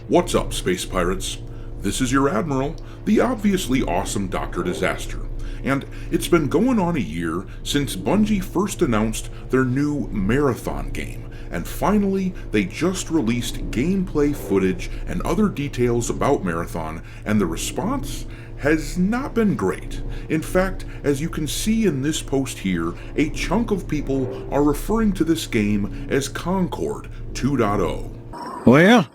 What's up, space pirates? This is your Admiral, the obviously awesome Dr. Disaster, and it's been going on a year since Bungie first announced their new Marathon game, and finally they just released gameplay footage and other details about Marathon, and the response has not been great. In fact, as you can see in this post here, a chunk of people are referring to this game as Concord 2.0. Well,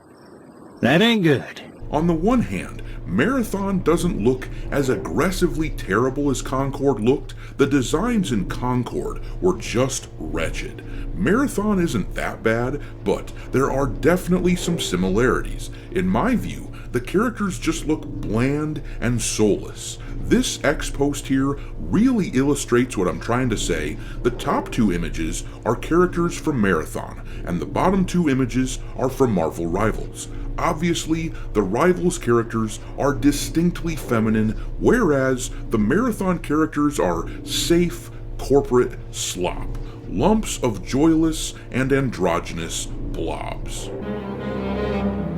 that ain't good. On the one hand, Marathon doesn't look as aggressively terrible as Concord looked. The designs in Concord were just wretched. Marathon isn't that bad, but there are definitely some similarities. In my view, the characters just look bland and soulless. This X post here really illustrates what I'm trying to say. The top two images are characters from Marathon, and the bottom two images are from Marvel Rivals. Obviously, the Rivals characters are distinctly feminine, whereas the Marathon characters are safe, corporate slop, lumps of joyless and androgynous blobs.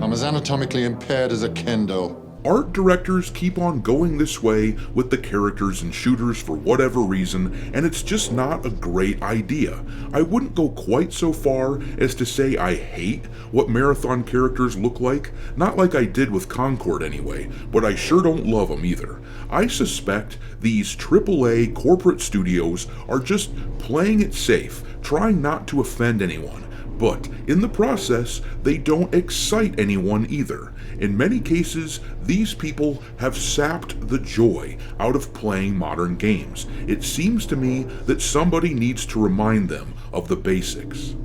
I'm as anatomically impaired as a kendo. Art directors keep on going this way with the characters and shooters for whatever reason, and it's just not a great idea. I wouldn't go quite so far as to say I hate what Marathon characters look like, not like I did with Concord anyway, but I sure don't love them either. I suspect these AAA corporate studios are just playing it safe, trying not to offend anyone. But in the process, they don't excite anyone either. In many cases, these people have sapped the joy out of playing modern games. It seems to me that somebody needs to remind them of the basics.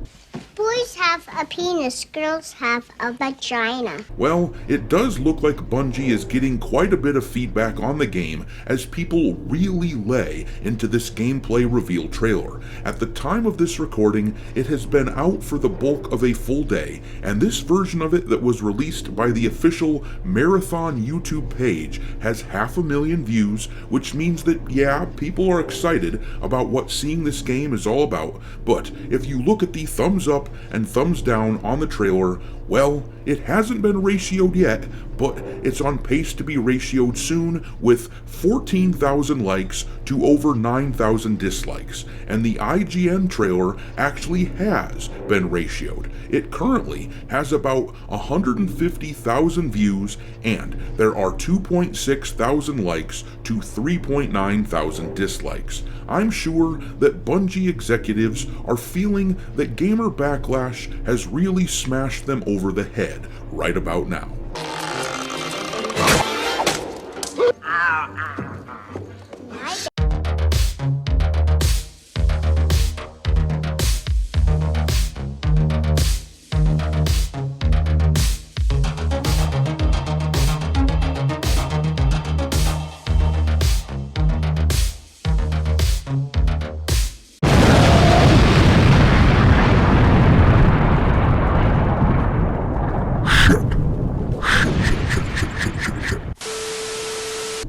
Boys have a penis, girls have a vagina. Well, it does look like Bungie is getting quite a bit of feedback on the game as people really lay into this gameplay reveal trailer. At the time of this recording, it has been out for the bulk of a full day, and this version of it that was released by the official Marathon YouTube page has 500,000 views, which means that, yeah, people are excited about what seeing this game is all about. But if you look at the thumbs up and thumbs down on the trailer, well, it hasn't been ratioed yet, but it's on pace to be ratioed soon with 14,000 likes to over 9,000 dislikes, and the IGN trailer actually has been ratioed. It currently has about 150,000 views, and there are 2.6 thousand likes to 3.9 thousand dislikes. I'm sure that Bungie executives are feeling that gamer backlash has really smashed them over the head right about now.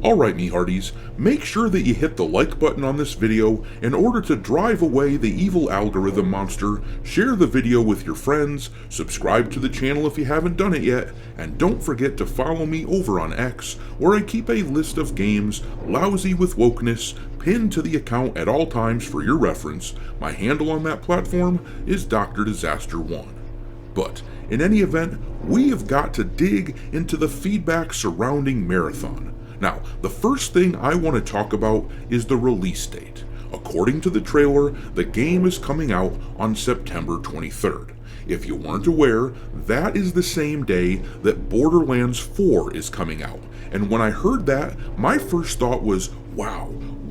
Alright, me hearties, make sure that you hit the like button on this video in order to drive away the evil algorithm monster, share the video with your friends, subscribe to the channel if you haven't done it yet, and don't forget to follow me over on X, where I keep a list of games lousy with wokeness pinned to the account at all times for your reference. My handle on that platform is Dr. Disaster 1. But in any event, we have got to dig into the feedback surrounding Marathon. Now, the first thing I want to talk about is the release date. According to the trailer, the game is coming out on September 23rd. If you weren't aware, that is the same day that Borderlands 4 is coming out. And when I heard that, my first thought was, wow,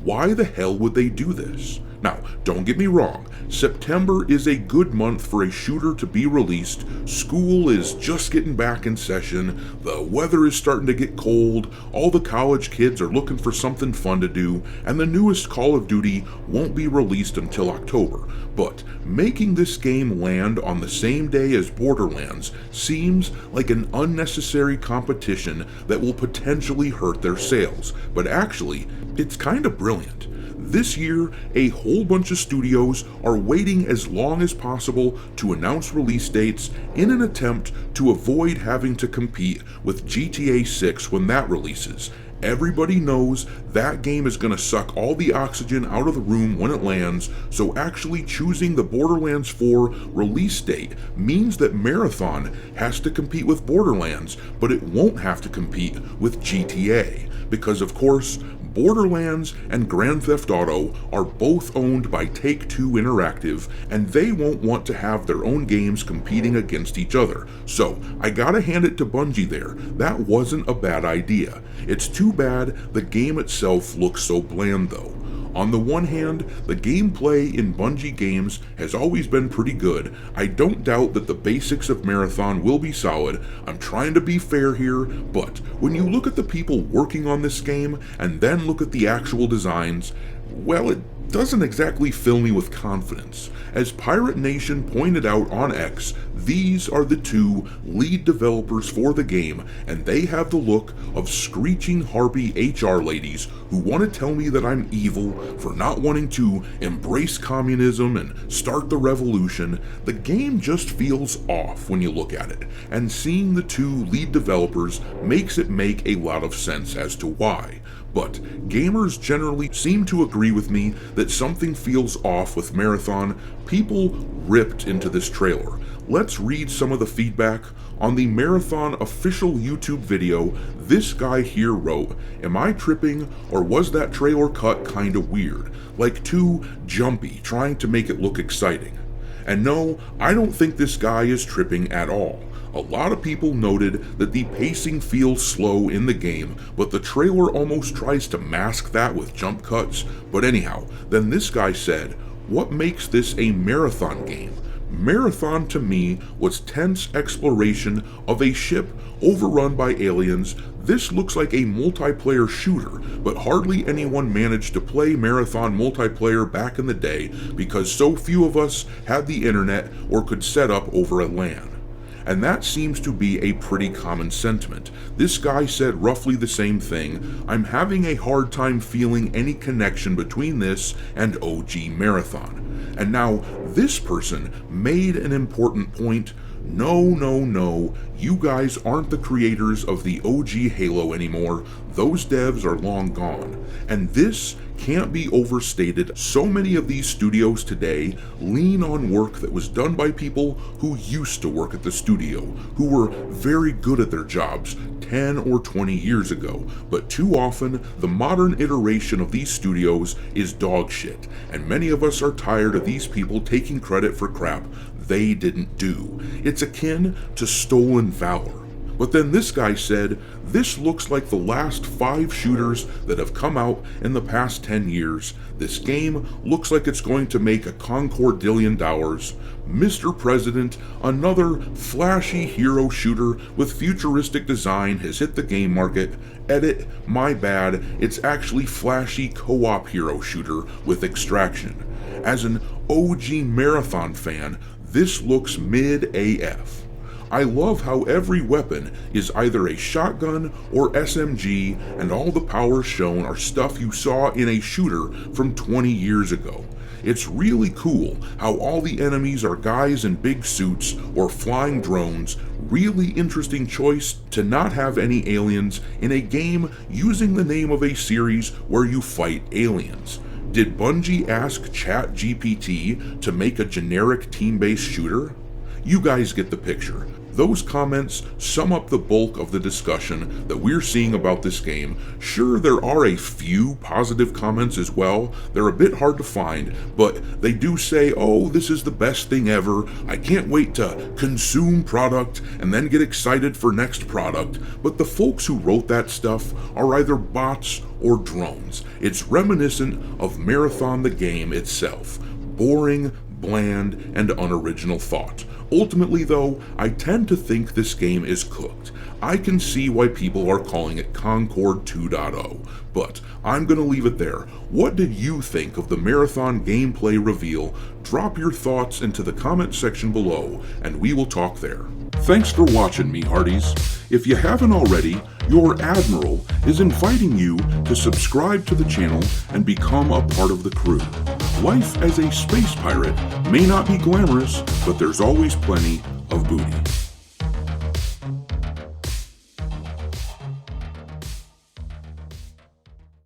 why the hell would they do this? Now, don't get me wrong, September is a good month for a shooter to be released. School is just getting back in session, the weather is starting to get cold, all the college kids are looking for something fun to do, and the newest Call of Duty won't be released until October. But making this game land on the same day as Borderlands seems like an unnecessary competition that will potentially hurt their sales, but actually, it's kind of brilliant. This year, a whole bunch of studios are waiting as long as possible to announce release dates in an attempt to avoid having to compete with GTA 6 when that releases. Everybody knows that game is going to suck all the oxygen out of the room when it lands, so actually choosing the Borderlands 4 release date means that Marathon has to compete with Borderlands, but it won't have to compete with GTA, because of course, Borderlands and Grand Theft Auto are both owned by Take-Two Interactive, and they won't want to have their own games competing against each other. So, I gotta hand it to Bungie there. That wasn't a bad idea. It's too bad the game itself looks so bland though. On the one hand, the gameplay in Bungie games has always been pretty good. I don't doubt that the basics of Marathon will be solid. I'm trying to be fair here, but when you look at the people working on this game and then look at the actual designs, well, it doesn't exactly fill me with confidence. As Pirate Nation pointed out on X, these are the two lead developers for the game, and they have the look of screeching harpy HR ladies who want to tell me that I'm evil for not wanting to embrace communism and start the revolution. The game just feels off when you look at it, and seeing the two lead developers makes it make a lot of sense as to why. But gamers generally seem to agree with me that something feels off with Marathon. People ripped into this trailer. Let's read some of the feedback. On the Marathon official YouTube video, this guy here wrote, "Am I tripping, or was that trailer cut kinda weird? Like too jumpy, trying to make it look exciting?" And no, I don't think this guy is tripping at all. A lot of people noted that the pacing feels slow in the game, but the trailer almost tries to mask that with jump cuts. But anyhow, then this guy said, "What makes this a Marathon game? Marathon to me was tense exploration of a ship overrun by aliens. This looks like a multiplayer shooter, but hardly anyone managed to play Marathon multiplayer back in the day because so few of us had the internet or could set up over a LAN." And that seems to be a pretty common sentiment. This guy said roughly the same thing. "I'm having a hard time feeling any connection between this and OG Marathon." And now, this person made an important point. No, you guys aren't the creators of the OG Halo anymore. Those devs are long gone. And this can't be overstated. So many of these studios today lean on work that was done by people who used to work at the studio, who were very good at their jobs 10 or 20 years ago. But too often, the modern iteration of these studios is dog shit, and many of us are tired of these people taking credit for crap they didn't do. It's akin to stolen valor. But then this guy said, "This looks like the last 5 shooters that have come out in the past 10 years. This game looks like it's going to make a Concord $1 billion. Mr. President, another flashy hero shooter with futuristic design has hit the game market. Edit, my bad, it's actually flashy co-op hero shooter with extraction. As an OG Marathon fan, this looks mid AF. I love how every weapon is either a shotgun or SMG, and all the powers shown are stuff you saw in a shooter from 20 years ago. It's really cool how all the enemies are guys in big suits or flying drones. Really interesting choice to not have any aliens in a game using the name of a series where you fight aliens. Did Bungie ask ChatGPT to make a generic team-based shooter? You guys get the picture. Those comments sum up the bulk of the discussion that we're seeing about this game. Sure, there are a few positive comments as well. They're a bit hard to find, but they do say, "Oh, this is the best thing ever. I can't wait to consume product and then get excited for next product." But the folks who wrote that stuff are either bots or drones. It's reminiscent of Marathon the game itself. Boring, bland, and unoriginal thought. Ultimately though, I tend to think this game is cooked. I can see why people are calling it Concord 2.0, but I'm gonna leave it there. What did you think of the Marathon gameplay reveal? Drop your thoughts into the comment section below, and we will talk there. Thanks for watching me, Hearties. If you haven't already, your admiral is inviting you to subscribe to the channel and become a part of the crew. Life as a space pirate may not be glamorous, but there's always plenty of booty.